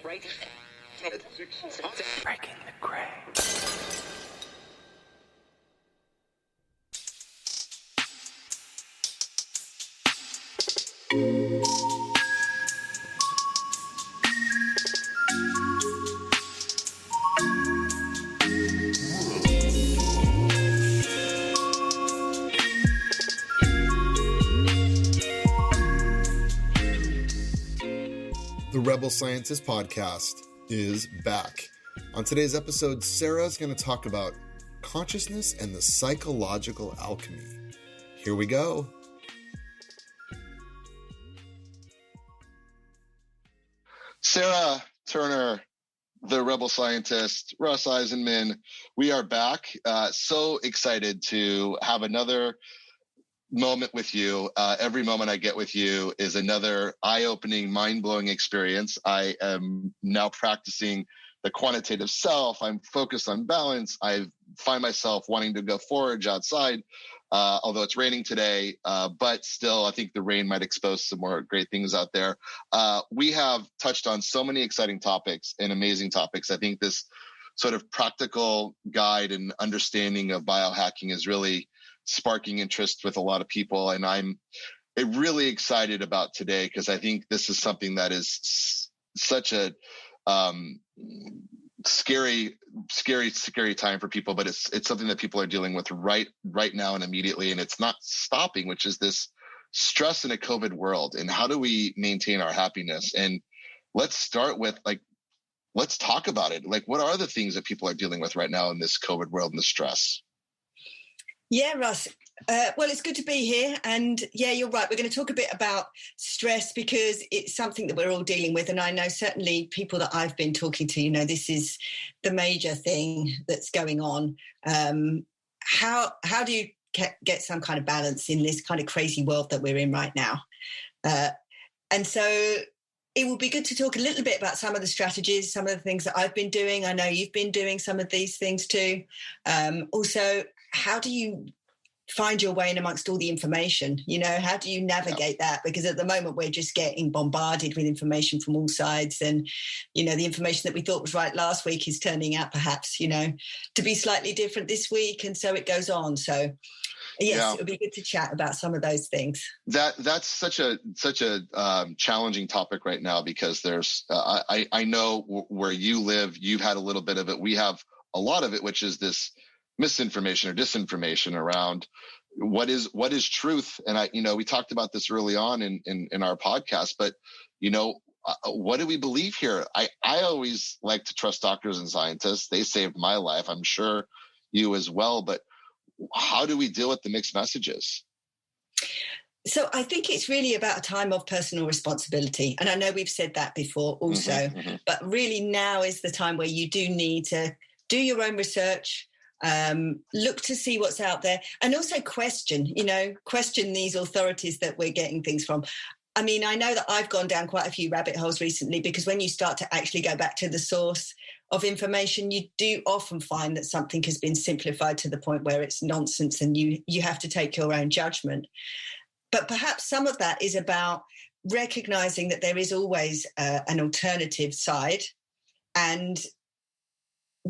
Breaking the gray. The Rebel Scientist podcast is back. On today's episode, Sarah is going to talk about consciousness and the psychological alchemy. Here we go. Sarah Turner, the Rebel Scientist, Russ Eisenman, we are back. So excited to have another moment with you. Every moment I get with you is another eye-opening, mind-blowing experience. I am now practicing the quantitative self. I'm focused on balance. I find myself wanting to go forage outside, although it's raining today. But still, I think the rain might expose some more great things out there. We have touched on so many exciting topics and amazing topics. I think this sort of practical guide and understanding of biohacking is really sparking interest with a lot of people. And I'm really excited about today because I think this is something that is such a scary time for people, but it's something that people are dealing with right now and immediately. And it's not stopping, which is this stress in a COVID world. And how do we maintain our happiness? And let's start with let's talk about it. What are the things that people are dealing with right now in this COVID world and the stress? Yeah, Russ. Well, it's good to be here. And yeah, you're right. We're going to talk a bit about stress because it's something that we're all dealing with. And I know certainly people that I've been talking to, this is the major thing that's going on. How do you get some kind of balance in this kind of crazy world that we're in right now? And so it will be good to talk a little bit about some of the strategies, some of the things that I've been doing. I know you've been doing some of these things too. Also, how do you find your way in amongst all the information? How do you navigate that? Because at the moment we're just getting bombarded with information from all sides. And, the information that we thought was right last week is turning out perhaps, to be slightly different this week. And so it goes on. So yes, it would be good to chat about some of those things. That's such a challenging topic right now because there's, I know where you live, you've had a little bit of it. We have a lot of it, which is this misinformation or disinformation around what is truth. And we talked about this early on in our podcast, but what do we believe here? I always like to trust doctors and scientists. They saved my life. I'm sure you as well, but how do we deal with the mixed messages? So I think it's really about a time of personal responsibility. And I know we've said that before also, but really now is the time where you do need to do your own research, look to see what's out there, and also question these authorities that we're getting things from. I mean, I know that I've gone down quite a few rabbit holes recently because when you start to actually go back to the source of information, you do often find that something has been simplified to the point where it's nonsense and you have to take your own judgment. But perhaps some of that is about recognizing that there is always an alternative side, and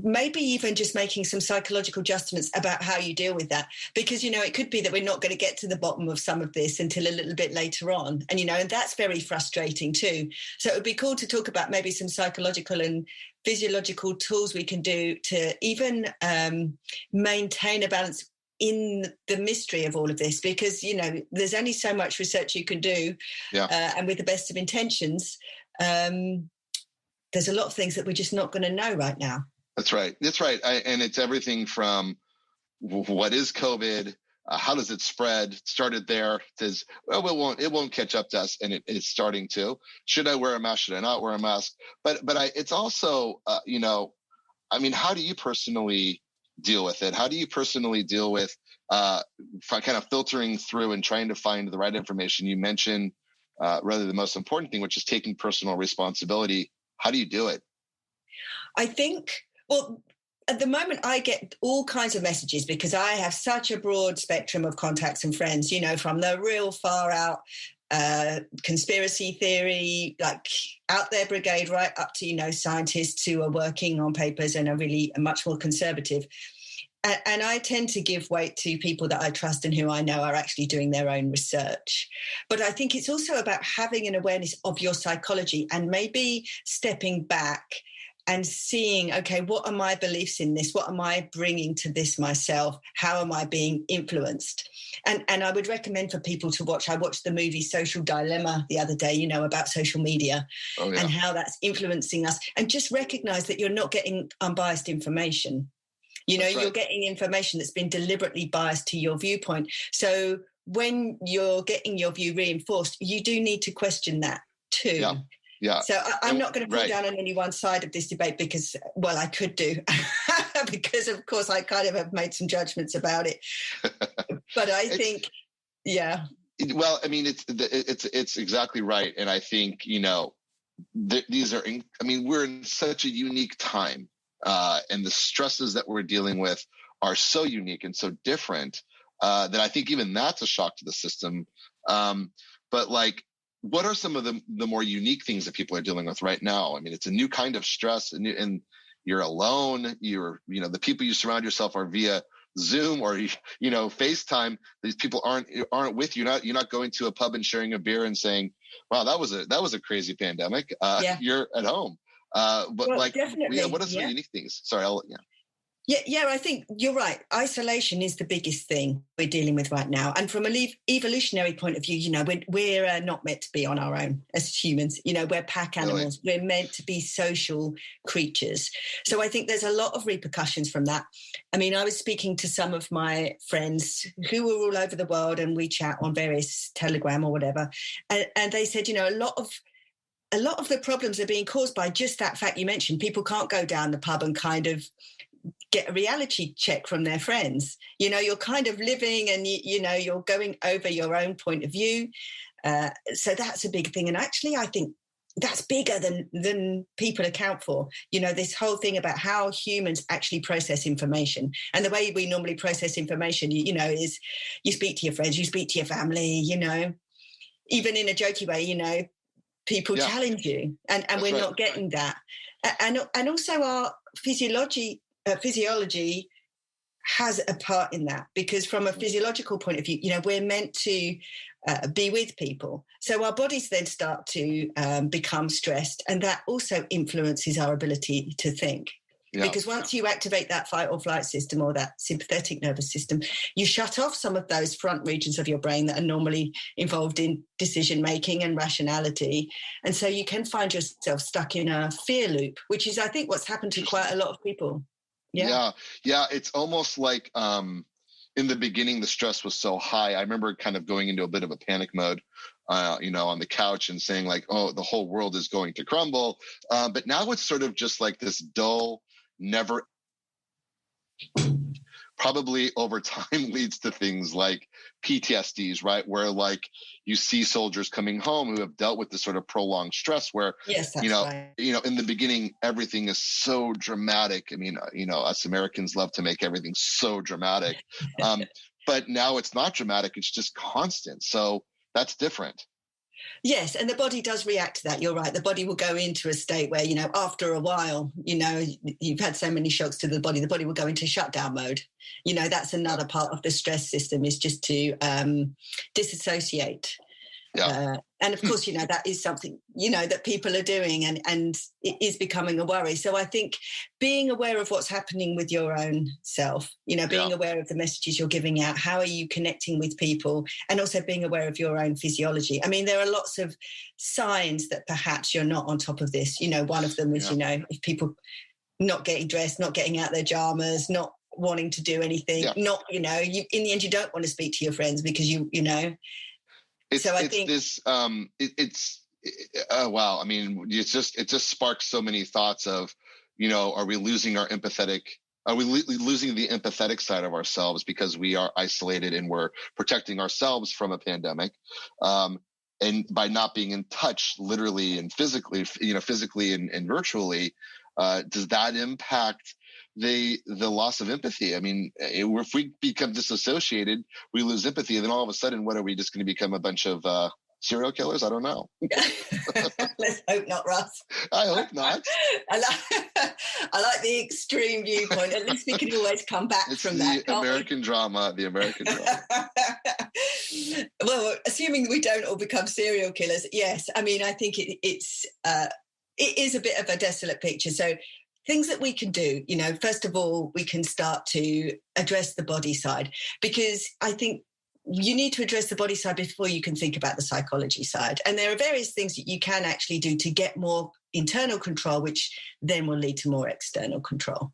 maybe even just making some psychological adjustments about how you deal with that. Because, it could be that we're not going to get to the bottom of some of this until a little bit later on. And, and that's very frustrating too. So it would be cool to talk about maybe some psychological and physiological tools we can do to even maintain a balance in the mystery of all of this. Because, there's only so much research you can do. And with the best of intentions, there's a lot of things that we're just not going to know right now. That's right. And it's everything from what is COVID, how does it spread? It started there. It won't catch up to us, and it's starting to. Should I wear a mask? Should I not wear a mask? But it's also, how do you personally deal with it? How do you personally deal with kind of filtering through and trying to find the right information? You mentioned rather the most important thing, which is taking personal responsibility. How do you do it? I think. Well, at the moment, I get all kinds of messages because I have such a broad spectrum of contacts and friends, from the real far out conspiracy theory, like out there brigade, right up to, scientists who are working on papers and are really much more conservative. And I tend to give weight to people that I trust and who I know are actually doing their own research. But I think it's also about having an awareness of your psychology and maybe stepping back and seeing, okay, what are my beliefs in this? What am I bringing to this myself? How am I being influenced? And I would recommend for people to watch. I watched the movie Social Dilemma the other day, about social media and how that's influencing us. And just recognize that you're not getting unbiased information. You're getting information that's been deliberately biased to your viewpoint. So when you're getting your view reinforced, you do need to question that too. Yeah. So I'm not going to pull down on any one side of this debate because, well, I could do because, of course, I kind of have made some judgments about it. But I think, yeah. Well, I mean, it's exactly right. And I think, these are, we're in such a unique time. And the stresses that we're dealing with are so unique and so different that I think even that's a shock to the system. But what are some of the more unique things that people are dealing with right now? I mean, it's a new kind of stress, and you're alone. The people you surround yourself are via Zoom or FaceTime. These people aren't with you. You're not going to a pub and sharing a beer and saying, "Wow, that was a crazy pandemic." You're at home. Definitely. What are some unique things? Sorry, Yeah, I think you're right. Isolation is the biggest thing we're dealing with right now. And from an evolutionary point of view, we're not meant to be on our own as humans. We're pack animals. Really? We're meant to be social creatures. So I think there's a lot of repercussions from that. I mean, I was speaking to some of my friends who were all over the world, and we chat on various Telegram or whatever. And they said, a lot of the problems are being caused by just that fact you mentioned. People can't go down the pub and kind of get a reality check from their friends. You're kind of living and, you're going over your own point of view. So that's a big thing. And actually, I think that's bigger than people account for. This whole thing about how humans actually process information. And the way we normally process information, is you speak to your friends, you speak to your family, even in a jokey way, people challenge you, and we're not getting that. And also our physiology has a part in that, because from a physiological point of view, we're meant to be with people. So our bodies then start to become stressed, and that also influences our ability to think. Yeah. Because once you activate that fight or flight system or that sympathetic nervous system, you shut off some of those front regions of your brain that are normally involved in decision making and rationality. And so you can find yourself stuck in a fear loop, which is, I think, what's happened to quite a lot of people. Yeah. It's almost like in the beginning, the stress was so high. I remember kind of going into a bit of a panic mode, on the couch and saying like, oh, the whole world is going to crumble. But now it's sort of just like this dull, never, probably over time leads to things like PTSDs, right? Where like you see soldiers coming home who have dealt with this sort of prolonged stress where, yes, that's right. In the beginning, everything is so dramatic. I mean, us Americans love to make everything so dramatic. But now it's not dramatic. It's just constant. So that's different. Yes, and the body does react to that. You're right. The body will go into a state where, after a while, you've had so many shocks to the body will go into shutdown mode. That's another part of the stress system, is just to disassociate. Yeah. And of course, that is something, that people are doing, and it is becoming a worry. So I think being aware of what's happening with your own self, being aware of the messages you're giving out, how are you connecting with people, and also being aware of your own physiology. I mean, there are lots of signs that perhaps you're not on top of this. One of them is, if people not getting dressed, not getting out their jammers, not wanting to do anything, not, in the end, you don't want to speak to your friends because wow. I mean, it just sparks so many thoughts of, are we losing our empathetic? Are we losing the empathetic side of ourselves because we are isolated and we're protecting ourselves from a pandemic? And by not being in touch, literally and physically, physically and virtually, does that impact the loss of empathy? I mean, if we become disassociated, we lose empathy, and then all of a sudden, what are we just going to become a bunch of serial killers? I don't know. Let's hope not, Russ. I hope not. I like the extreme viewpoint. At least we can always come back from that. The American drama. Well, assuming we don't all become serial killers, yes. I mean, I think it is a bit of a desolate picture. So things that we can do, first of all, we can start to address the body side, because I think you need to address the body side before you can think about the psychology side. And there are various things that you can actually do to get more internal control, which then will lead to more external control.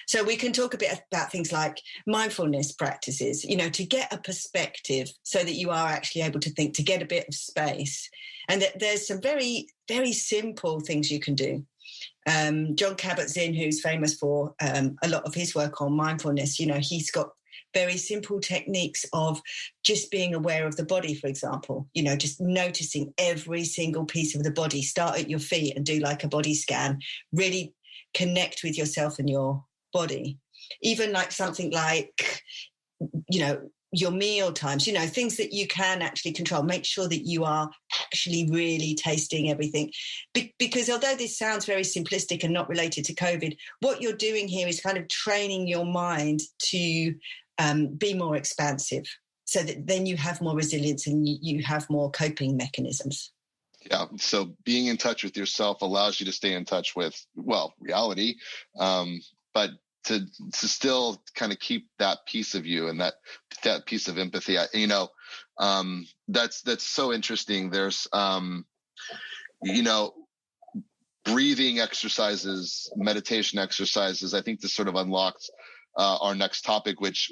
So we can talk a bit about things like mindfulness practices, to get a perspective so that you are actually able to think, to get a bit of space. And there's some very, very simple things you can do. John Kabat-Zinn, who's famous for a lot of his work on mindfulness, he's got very simple techniques of just being aware of the body, for example, just noticing every single piece of the body. Start at your feet and do like a body scan, really connect with yourself and your body. Even like something like, your meal times, things that you can actually control. Make sure that you are actually really tasting everything. Because although this sounds very simplistic and not related to COVID, what you're doing here is kind of training your mind to be more expansive, so that then you have more resilience and you have more coping mechanisms. Yeah. So being in touch with yourself allows you to stay in touch with, reality, but to still kind of keep that piece of you and that piece of empathy. That's so interesting. There's, breathing exercises, meditation exercises. I think this sort of unlocks our next topic, which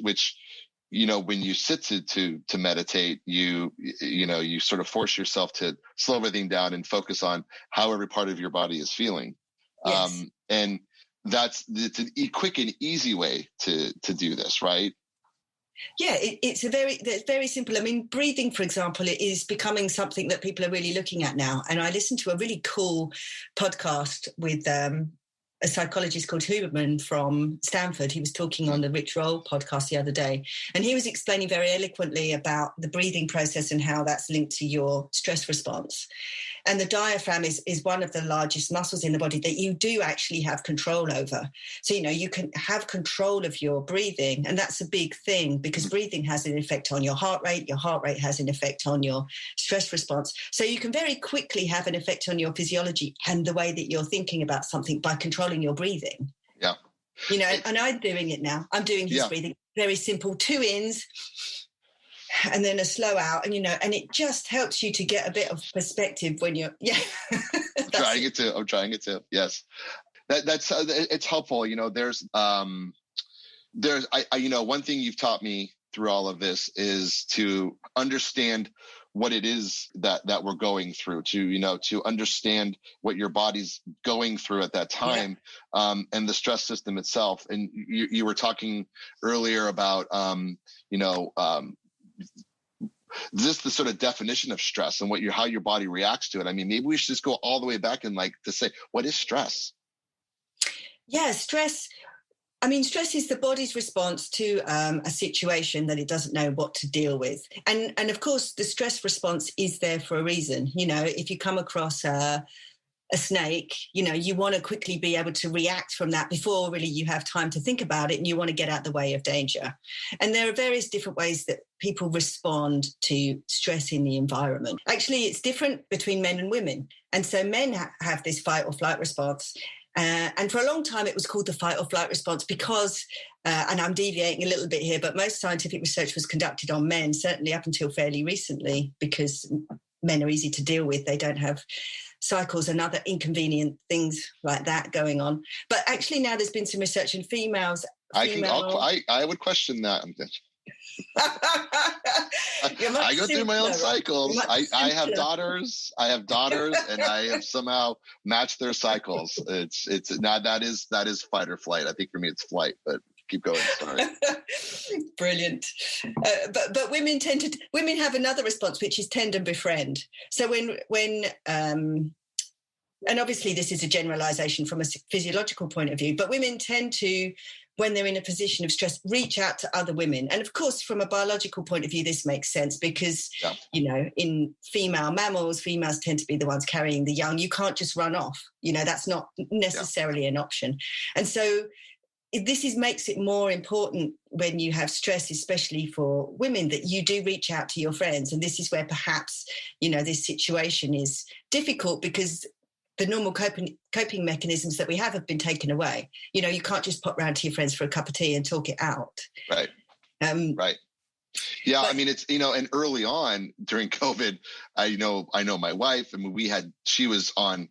when you sit to meditate, you sort of force yourself to slow everything down and focus on how every part of your body is feeling. Yes. And it's a quick and easy way to do this, right? Yeah, it's very simple. I mean, breathing, for example, it is becoming something that people are really looking at now. And I listened to a really cool podcast with a psychologist called Huberman from Stanford. He was talking on the Rich Roll podcast the other day, and he was explaining very eloquently about the breathing process and how that's linked to your stress response. And the diaphragm is one of the largest muscles in the body that you do actually have control over. So, you can have control of your breathing, and that's a big thing, because breathing has an effect on your heart rate has an effect on your stress response. So you can very quickly have an effect on your physiology and the way that you're thinking about something by controlling your breathing. Yeah. And I'm doing it now. I'm doing his breathing. Very simple, 2 ins and then a slow out, and and it just helps you to get a bit of perspective when you're I'm trying it too. Yes. That's it's helpful. There's one thing you've taught me through all of this is to understand what it is that we're going through, to understand what your body's going through at that time, and the stress system itself. And you were talking earlier about, this the sort of definition of stress and how your body reacts to it. I mean, maybe we should just go all the way back and to say, what is stress? Yeah, stress. I mean, stress is the body's response to a situation that it doesn't know what to deal with. And of course, the stress response is there for a reason. If you come across a snake, you want to quickly be able to react from that before really you have time to think about it, and you want to get out the way of danger. And there are various different ways that people respond to stress in the environment. Actually, it's different between men and women. And so men have this fight or flight response. And for a long time, it was called the fight or flight response because, and I'm deviating a little bit here, but most scientific research was conducted on men, certainly up until fairly recently, because men are easy to deal with. They don't have cycles and other inconvenient things like that going on. But actually now there's been some research in females. I would question that. I go through my own cycles. I have daughters, and I have somehow matched their cycles. It's now that is fight or flight. I think for me it's flight, but keep going. Sorry. Brilliant. But women women have another response, which is tend and befriend. So when and obviously this is a generalization from a physiological point of view, but women tend to, when they're in a position of stress, reach out to other women. And of course, from a biological point of view, this makes sense because, in female mammals, females tend to be the ones carrying the young. You can't just run off. That's not necessarily an option. And so makes it more important when you have stress, especially for women, that you do reach out to your friends. And this is where perhaps, this situation is difficult because the normal coping mechanisms that we have been taken away. You can't just pop round to your friends for a cup of tea and talk it out. Right. Right. Yeah. But, I mean, it's, and early on during COVID, I know my wife, she was on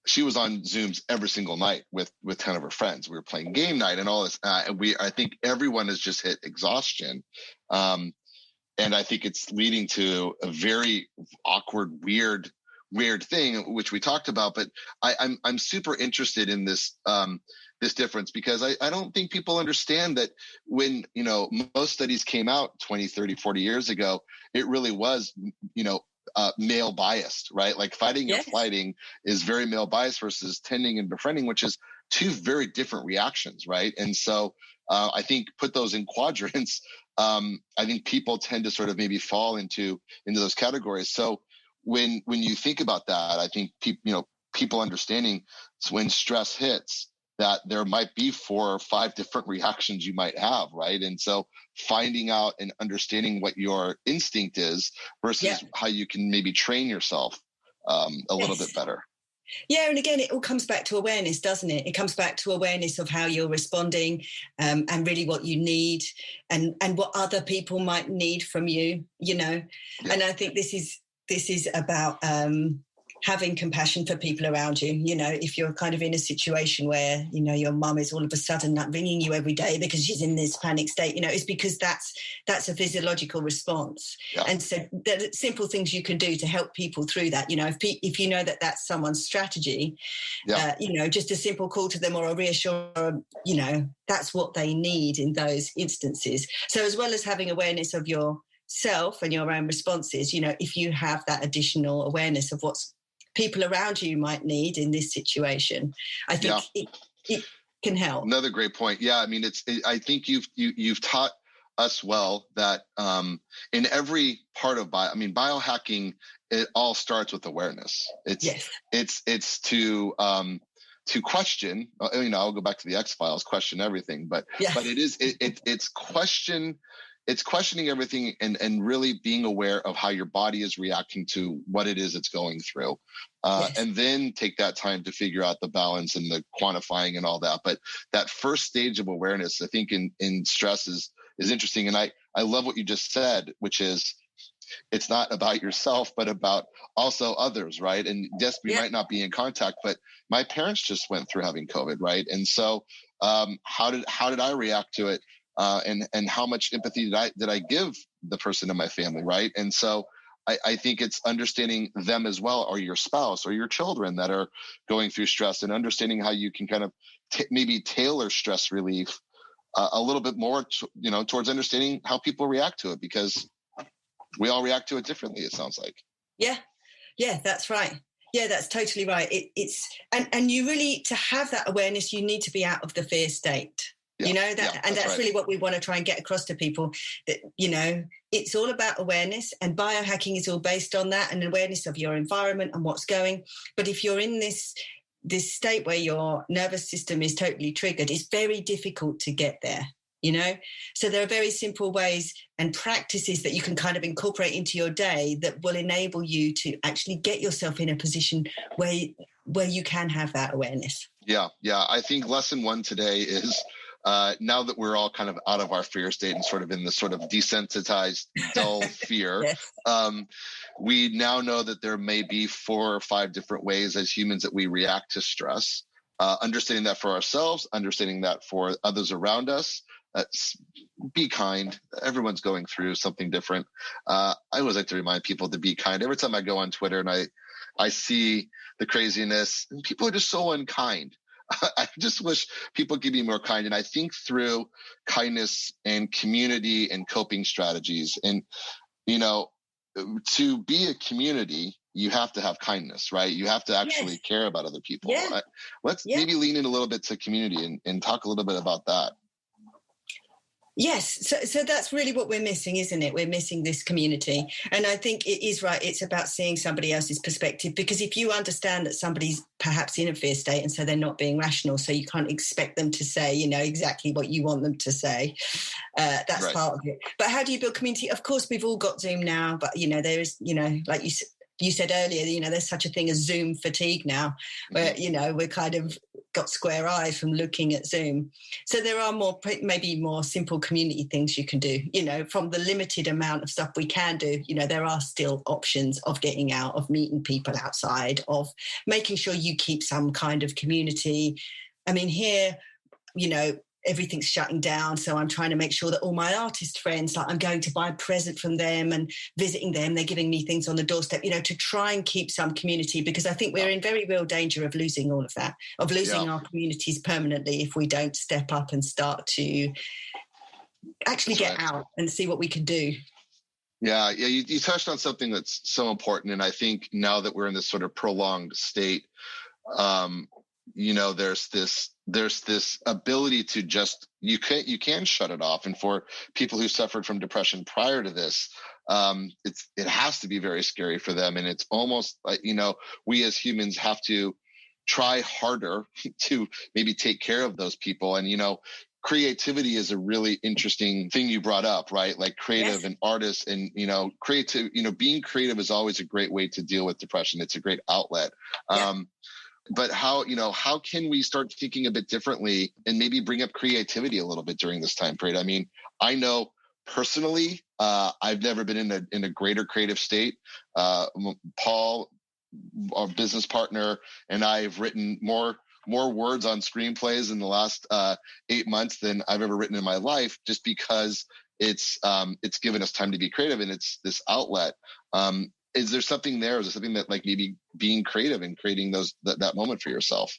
Zooms every single night with 10 of her friends. We were playing game night and all this. I think everyone has just hit exhaustion. And I think it's leading to a very awkward, weird thing, which we talked about. But I'm super interested in this, this difference, because I don't think people understand that when, most studies came out 20, 30, 40 years ago, it really was, male biased, right? Like fighting and flighting is very male biased versus tending and befriending, which is two very different reactions, right? And so I think put those in quadrants. I think people tend to sort of maybe fall into those categories. So when you think about that, I think people understanding when stress hits, that there might be 4 or 5 different reactions you might have, right? And so finding out and understanding what your instinct is versus how you can maybe train yourself a little bit better. Yeah, and again, it all comes back to awareness, doesn't it? It comes back to awareness of how you're responding, and really what you need, and what other people might need from you, And I think this is about having compassion for people around you. If you're kind of in a situation where, your mum is all of a sudden not ringing you every day because she's in this panic state, it's because that's a physiological response. Yeah. And so there are simple things you can do to help people through that. If you know that that's someone's strategy, just a simple call to them or a reassure, that's what they need in those instances. So as well as having awareness of yourself and your own responses, if you have that additional awareness of what's people around you might need in this situation, I think it can help. Another great point. Yeah, I mean, I think you've taught us well that in every part of biohacking, it all starts with awareness. It's to question. I'll go back to the X-Files, question everything, but it's question. It's questioning everything and really being aware of how your body is reacting to what it is it's going through. And then take that time to figure out the balance and the quantifying and all that. But that first stage of awareness, I think in stress is interesting. And I love what you just said, which is it's not about yourself, but about also others, right? And yes, we might not be in contact, but my parents just went through having COVID, right? And so how did I react to it? And how much empathy did I give the person in my family, right? And so I think it's understanding them as well, or your spouse or your children that are going through stress, and understanding how you can kind of maybe tailor stress relief a little bit more, towards understanding how people react to it, because we all react to it differently, it sounds like. Yeah, that's right. Yeah, that's totally right. And you really, to have that awareness, you need to be out of the fear state. That's right. Really what we want to try and get across to people, that, it's all about awareness, and biohacking is all based on that, and awareness of your environment and what's going. But if you're in this state where your nervous system is totally triggered, it's very difficult to get there, So there are very simple ways and practices that you can kind of incorporate into your day that will enable you to actually get yourself in a position where you can have that awareness. Yeah. I think lesson 1 today is, now that we're all kind of out of our fear state and sort of in this sort of desensitized, dull fear, we now know that there may be 4 or 5 different ways as humans that we react to stress. Understanding that for ourselves, understanding that for others around us. Be kind. Everyone's going through something different. I always like to remind people to be kind. Every time I go on Twitter and I see the craziness, and people are just so unkind. I just wish people could be more kind. And I think through kindness and community and coping strategies, and, to be a community, you have to have kindness, right? You have to actually care about other people. Let's maybe lean in a little bit to community and talk a little bit about that. Yes. So that's really what we're missing, isn't it? We're missing this community. And I think it is right. It's about seeing somebody else's perspective, because if you understand that somebody's perhaps in a fear state and so they're not being rational, so you can't expect them to say, exactly what you want them to say. That's right. Part of it. But how do you build community? Of course, we've all got Zoom now, but, there is, like you said earlier, there's such a thing as Zoom fatigue now, where, we're kind of got square eyes from looking at Zoom. So there are maybe more simple community things you can do, from the limited amount of stuff we can do. There are still options of getting out, of meeting people outside, of making sure you keep some kind of community. I mean, here, everything's shutting down. So I'm trying to make sure that all my artist friends, like I'm going to buy a present from them and visiting them. They're giving me things on the doorstep, to try and keep some community, because I think we're in very real danger of losing all of that, of losing our communities permanently if we don't step up and start to actually get out and see what we can do. Yeah. You touched on something that's so important. And I think now that we're in this sort of prolonged state, there's this ability to just, you can shut it off. And for people who suffered from depression prior to this, it has to be very scary for them. And it's almost like, we as humans have to try harder to maybe take care of those people. And, creativity is a really interesting thing you brought up, right? Like creative and artists and, creative, being creative is always a great way to deal with depression. It's a great outlet. But how can we start thinking a bit differently and maybe bring up creativity a little bit during this time period? I mean, I know personally, I've never been in a greater creative state. Paul, our business partner, and I have written more words on screenplays in the last 8 months than I've ever written in my life, just because it's given us time to be creative, and it's this outlet. Is there something there? Is there something that, like, maybe being creative and creating that moment for yourself?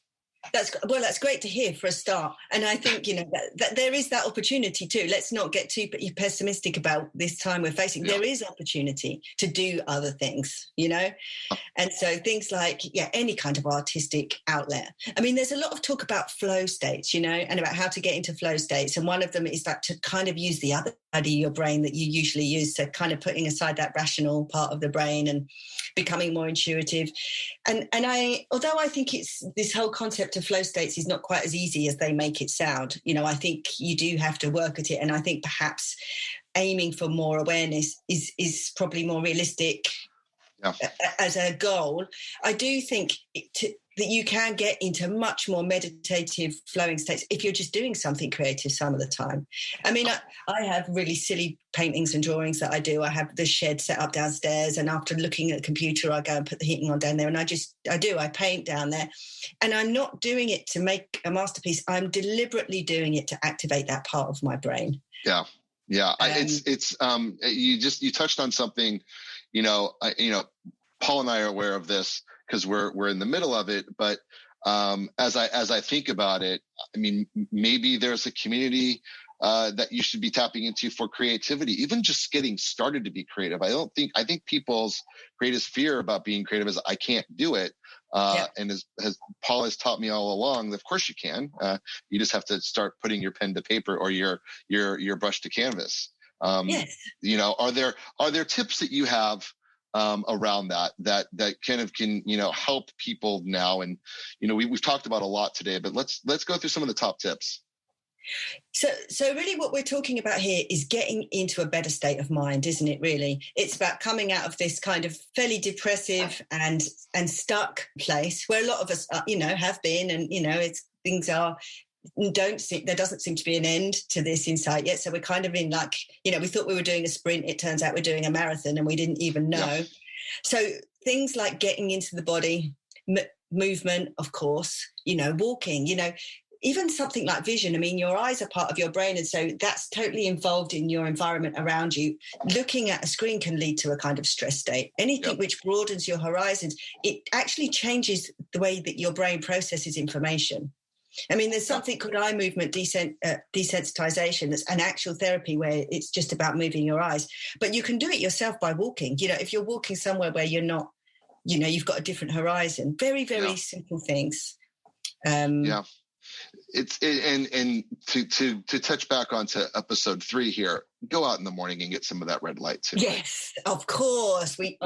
That's great to hear for a start. And I think, that there is that opportunity too. Let's not get too pessimistic about this time we're facing. Yeah. There is opportunity to do other things, And so things like, any kind of artistic outlet. I mean, there's a lot of talk about flow states, and about how to get into flow states. And one of them is that to kind of use the other side of your brain that you usually use, to kind of putting aside that rational part of the brain and becoming more intuitive. And although I think it's this whole concept of flow states is not quite as easy as they make it sound. I think you do have to work at it. And I think perhaps aiming for more awareness is probably more realistic as a goal. I do think that you can get into much more meditative flowing states if you're just doing something creative some of the time. I mean, I have really silly paintings and drawings that I do. I have the shed set up downstairs, and after looking at the computer, I go and put the heating on down there, and I paint down there. And I'm not doing it to make a masterpiece. I'm deliberately doing it to activate that part of my brain. Yeah. You touched on something, Paul and I are aware of this because we're in the middle of it. But as I think about it, I mean, maybe there's a community that you should be tapping into for creativity, even just getting started to be creative. I think people's greatest fear about being creative is I can't do it. And as Paul has taught me all along, of course you can. You just have to start putting your pen to paper or your brush to canvas. Are there tips that you have around that kind of can help people now? And we've talked about a lot today, but let's go through some of the top tips. So really what we're talking about here is getting into a better state of mind, isn't it? Really, it's about coming out of this kind of fairly depressive and stuck place where a lot of us have been, and there doesn't seem to be an end to this insight yet. So we're kind of in we thought we were doing a sprint. It turns out we're doing a marathon, and we didn't even know. Yeah. So things like getting into the body, movement, of course, walking, even something like vision. I mean, your eyes are part of your brain, and so that's totally involved in your environment around you. Looking at a screen can lead to a kind of stress state. Anything which broadens your horizons, it actually changes the way that your brain processes information. I mean, there's something called eye movement desensitization. That's an actual therapy where it's just about moving your eyes. But you can do it yourself by walking. If you're walking somewhere where you're not you've got a different horizon. Very, very simple things. And to touch back onto episode 3 here, go out in the morning and get some of that red light too. Yes, of course we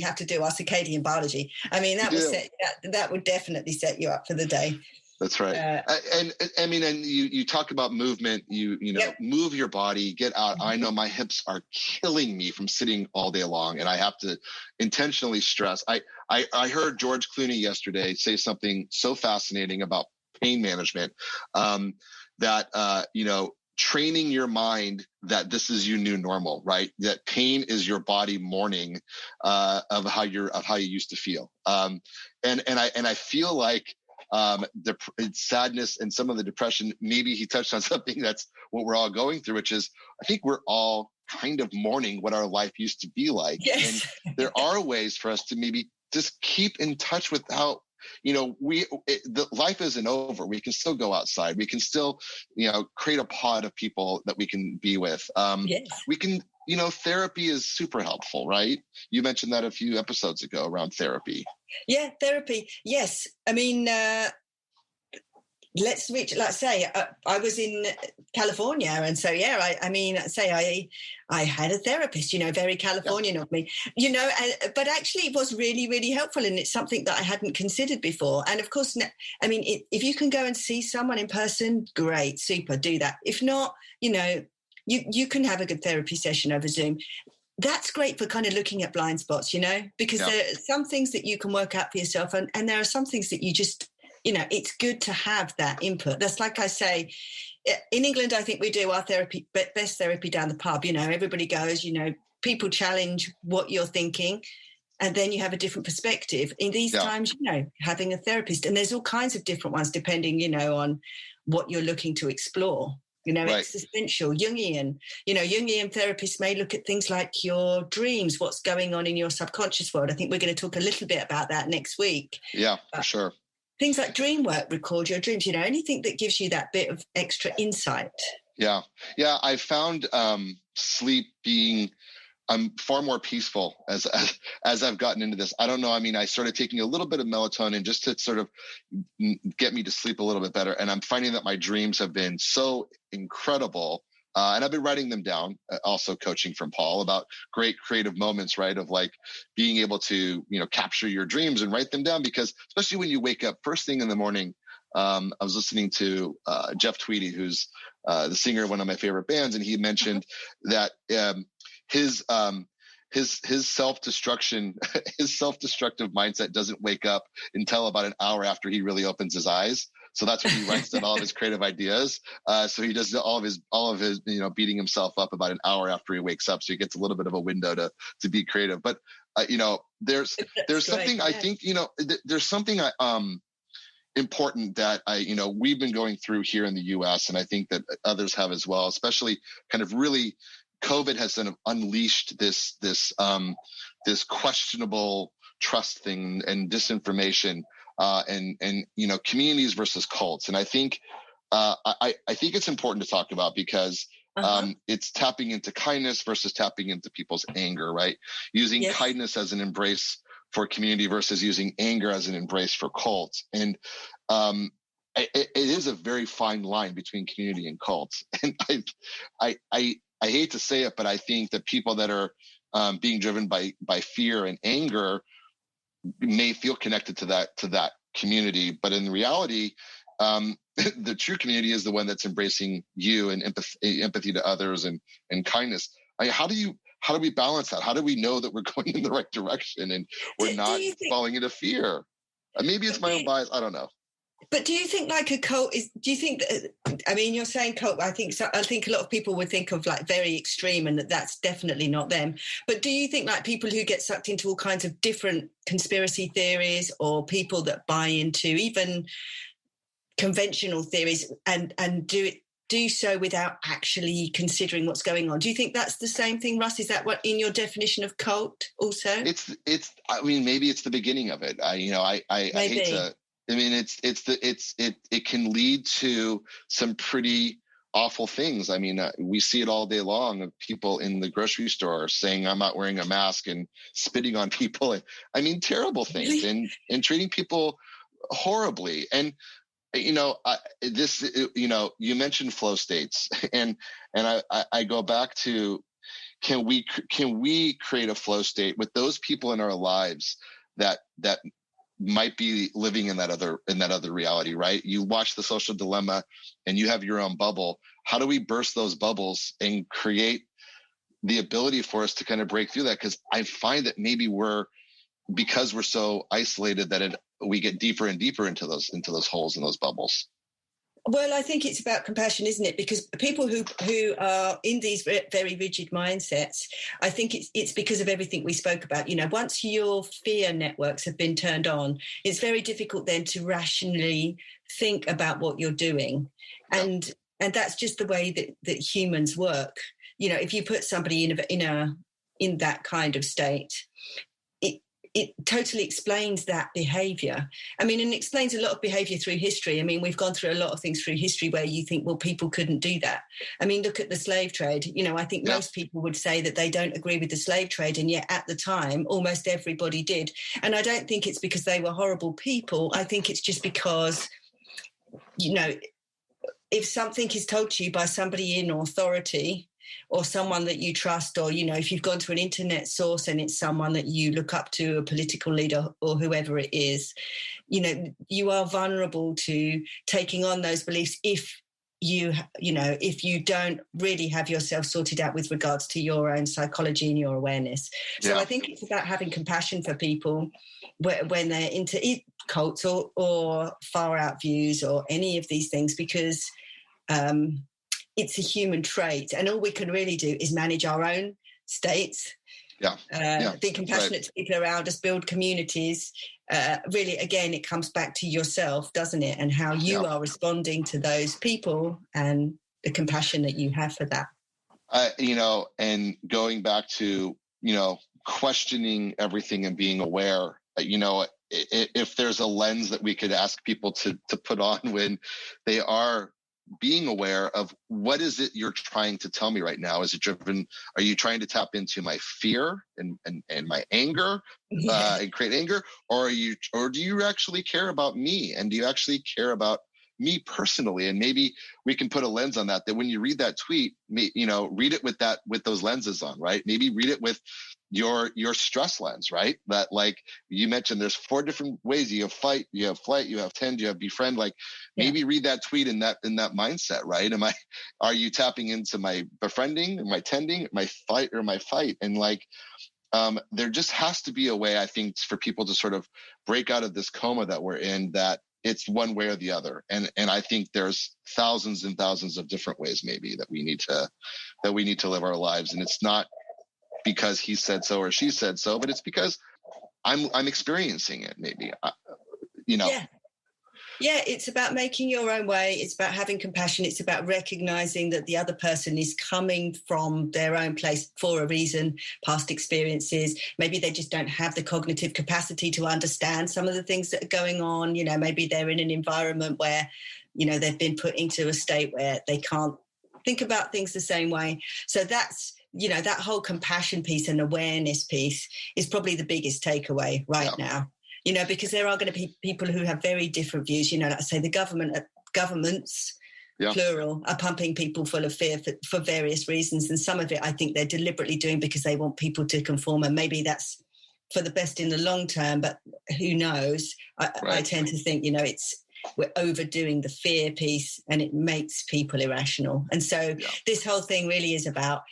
have to do our circadian biology. I mean, that would definitely set you up for the day. That's right. And I mean, and you talk about movement, move your body, get out. I know my hips are killing me from sitting all day long, and I have to intentionally stress. I heard George Clooney yesterday say something so fascinating about pain management, that training your mind that this is your new normal, right? That pain is your body mourning of how you used to feel. And I feel like the sadness and some of the depression, maybe he touched on something that's what we're all going through, which is I think we're all kind of mourning what our life used to be like. Yes. And there are ways for us to maybe just keep in touch with how, the life isn't over. We can still go outside. We can still, create a pod of people that we can be with. Yes. We can, therapy is super helpful, right? You mentioned that a few episodes ago around therapy. Yeah, therapy. Yes. I mean, let's say I was in California, and so I had a therapist, very Californian of me, but actually it was really, really helpful, and it's something that I hadn't considered before. And of course, I mean, if you can go and see someone in person, great, super, do that. If not, you can have a good therapy session over Zoom. That's great for kind of looking at blind spots, because there are some things that you can work out for yourself, and there are some things that you just, it's good to have that input. That's like I say, in England, I think we do our therapy, best therapy down the pub. Everybody goes, people challenge what you're thinking, and then you have a different perspective. In these times, having a therapist, and there's all kinds of different ones depending, on what you're looking to explore. Right. Existential, Jungian. Jungian therapists may look at things like your dreams, what's going on in your subconscious world. I think we're going to talk a little bit about that next week. Yeah, for sure. Things like dream work, record your dreams, anything that gives you that bit of extra insight. Yeah. I found sleep being far more peaceful as I've gotten into this. I don't know. I mean, I started taking a little bit of melatonin just to sort of get me to sleep a little bit better. And I'm finding that my dreams have been so incredible. And I've been writing them down, also coaching from Paul about great creative moments, right? Of like being able to, capture your dreams and write them down, because especially when you wake up first thing in the morning, I was listening to Jeff Tweedy, who's the singer of one of my favorite bands. And he mentioned that his self-destructive mindset doesn't wake up until about an hour after he really opens his eyes. So that's when he writes down all of his creative ideas. So he does all of his, beating himself up about an hour after he wakes up. So he gets a little bit of a window to be creative. But, there's something, I think, there's something important that we've been going through here in the US, and I think that others have as well, especially kind of really COVID has kind of unleashed this questionable trust thing and disinformation, and communities versus cults. And I think I think it's important to talk about, because it's tapping into kindness versus tapping into people's anger, right? Using kindness as an embrace for community versus using anger as an embrace for cults. And it is a very fine line between community and cults. And I hate to say it, but I think that people that are being driven by fear and anger may feel connected to that community, but in reality, the true community is the one that's embracing you and empathy to others and kindness. How do we balance that? How do we know that we're going in the right direction and we're not falling into fear? Maybe it's my own bias. I don't know. But do you think like a cult is, do you think that, I mean, you're saying cult, I think a lot of people would think of like very extreme, and that's definitely not them. But do you think like people who get sucked into all kinds of different conspiracy theories, or people that buy into even conventional theories and do so without actually considering what's going on? Do you think that's the same thing, Russ? Is that what in your definition of cult also? I mean, maybe it's the beginning of it. I hate to, I mean, it can lead to some pretty awful things. I mean, we see it all day long of people in the grocery store saying, I'm not wearing a mask, and spitting on people. And I mean, terrible things, and treating people horribly. And, you you mentioned flow states, and I go back to, can we create a flow state with those people in our lives that might be living in that other reality, right? You watch The Social Dilemma and you have your own bubble. How do we burst those bubbles and create the ability for us to kind of break through that? Because I find that maybe because we're so isolated that we get deeper and deeper into those holes and those bubbles. Well, I think it's about compassion, isn't it? Because people who are in these very rigid mindsets, I think it's because of everything we spoke about. You know, once your fear networks have been turned on, it's very difficult then to rationally think about what you're doing. And that's just the way that humans work. You know, if you put somebody in that kind of state, it totally explains that behavior. I mean, and it explains a lot of behavior through history. I mean, we've gone through a lot of things through history where you think, well, people couldn't do that. I mean, look at the slave trade. You know, I think most people would say that they don't agree with the slave trade. And yet at the time, almost everybody did. And I don't think it's because they were horrible people. I think it's just because, you know, if something is told to you by somebody in authority, or someone that you trust, or, you know, if you've gone to an internet source and it's someone that you look up to, a political leader or whoever it is, you know, you are vulnerable to taking on those beliefs if you don't really have yourself sorted out with regards to your own psychology and your awareness. So I think it's about having compassion for people when they're into cults or far out views or any of these things, because it's a human trait, and all we can really do is manage our own states, be compassionate to people around us, build communities. Really, again, it comes back to yourself, doesn't it? And how you are responding to those people and the compassion that you have for that. And going back to, questioning everything and being aware, if there's a lens that we could ask people to put on when they are being aware of, what is it you're trying to tell me right now? Is it driven? Are you trying to tap into my fear and my anger and create anger, or do you actually care about me? And do you actually care about me personally? And maybe we can put a lens on that when you read that tweet, read it with those lenses on, right? Maybe read it with your stress lens, right? That, like you mentioned, there's 4 different ways. You have fight, you have flight, you have tend, you have befriend. Like maybe read that tweet in that mindset, right? Are you tapping into my befriending, my tending, my fight, or my fight? And there just has to be a way, I think, for people to sort of break out of this coma that we're in, that it's one way or the other. And I think there's thousands and thousands of different ways maybe that we need to live our lives. And it's not because he said so or she said so, but it's because I'm experiencing it maybe, Yeah, it's about making your own way. It's about having compassion. It's about recognizing that the other person is coming from their own place for a reason, past experiences. Maybe they just don't have the cognitive capacity to understand some of the things that are going on. Maybe they're in an environment where, they've been put into a state where they can't think about things the same way. So that's, that whole compassion piece and awareness piece is probably the biggest takeaway right now. Because there are going to be people who have very different views. Like I say, the governments, plural, are pumping people full of fear for various reasons. And some of it, I think they're deliberately doing because they want people to conform. And maybe that's for the best in the long term, but who knows? I tend to think, we're overdoing the fear piece and it makes people irrational. And so this whole thing really is about,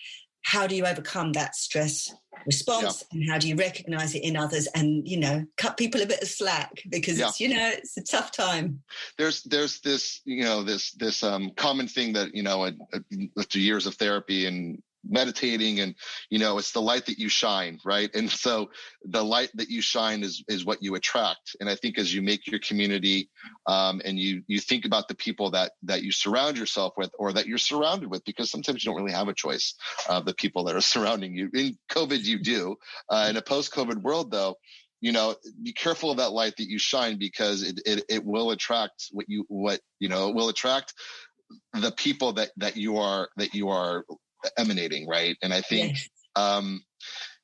how do you overcome that stress response and how do you recognize it in others and, cut people a bit of slack because it's, it's a tough time. There's this, this common thing that, after years of therapy and meditating and, it's the light that you shine, right? And so the light that you shine is what you attract. And I think as you make your community and you think about the people that you surround yourself with or that you're surrounded with, because sometimes you don't really have a choice of the people that are surrounding you. In COVID, you do. In a post-COVID world, though, be careful of that light that you shine because it will attract it will attract the people that you are emanating, right? And I think yes.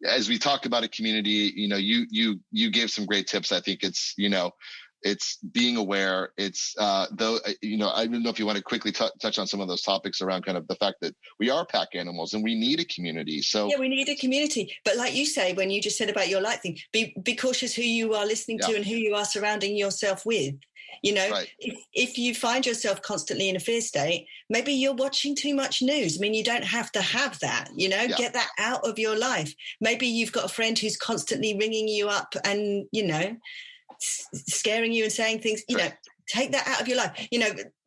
As we talk about a community, you gave some great tips. I think it's it's being aware. It's I don't know if you want to quickly touch on some of those topics around kind of the fact that we are pack animals and we need a community. So yeah, we need a community. But like you say, when you just said about your light thing, be cautious who you are listening to and who you are surrounding yourself with. Right. If you find yourself constantly in a fear state, maybe you're watching too much news. I mean, you don't have to have that, get that out of your life. Maybe you've got a friend who's constantly ringing you up and, scaring you and saying things, take that out of your life.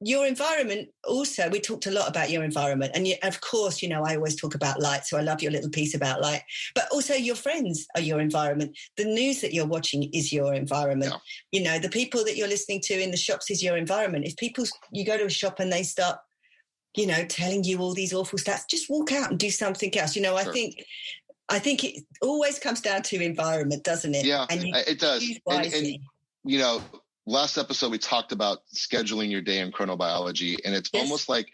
Your environment also, we talked a lot about your environment. And of course, I always talk about light. So I love your little piece about light. But also your friends are your environment. The news that you're watching is your environment. Yeah. The people that you're listening to in the shops is your environment. If you go to a shop and they start, telling you all these awful stats, just walk out and do something else. Sure. I think it always comes down to environment, doesn't it? Yeah, it does. And last episode we talked about scheduling your day in chronobiology, and it's almost like,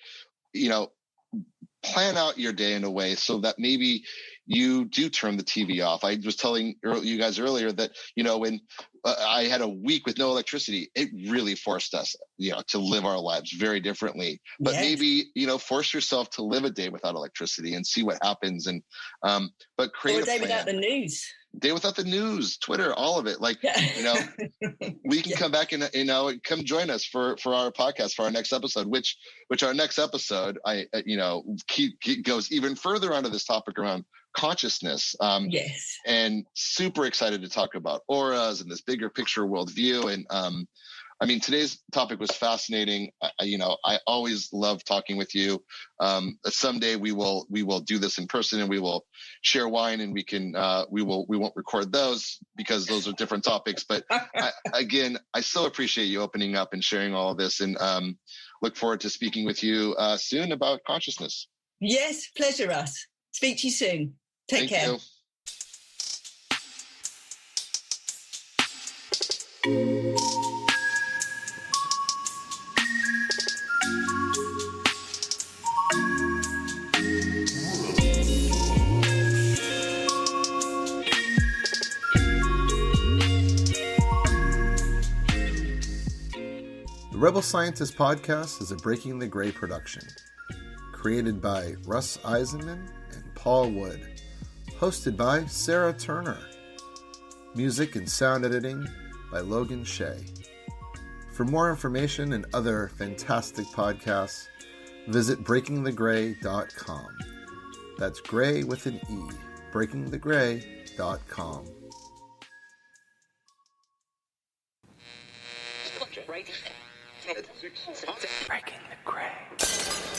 plan out your day in a way so that maybe you do turn the TV off. I was telling you guys earlier that, when I had a week with no electricity, it really forced us, to live our lives very differently. But maybe, force yourself to live a day without electricity and see what happens. And, but create a day without the news. Day without the news, Twitter, all of it. Like, we can come back and, come join us for our podcast, for our next episode, which our next episode, goes even further onto this topic around consciousness. And super excited to talk about auras and this bigger picture worldview. And, today's topic was fascinating. I always love talking with you. Someday we will do this in person and we will share wine, and we won't record those because those are different topics. But I so appreciate you opening up and sharing all of this, and look forward to speaking with you soon about consciousness. Yes, pleasure, Russ. Speak to you soon. Take care. Thank you. The Rebel Scientist Podcast is a Breaking the Gray production, created by Russ Eisenman and Paul Wood, hosted by Sarah Turner, music and sound editing by Logan Shea. For more information and other fantastic podcasts, visit breakingthegray.com. That's gray with an E, breakingthegray.com. Breaking the Gray.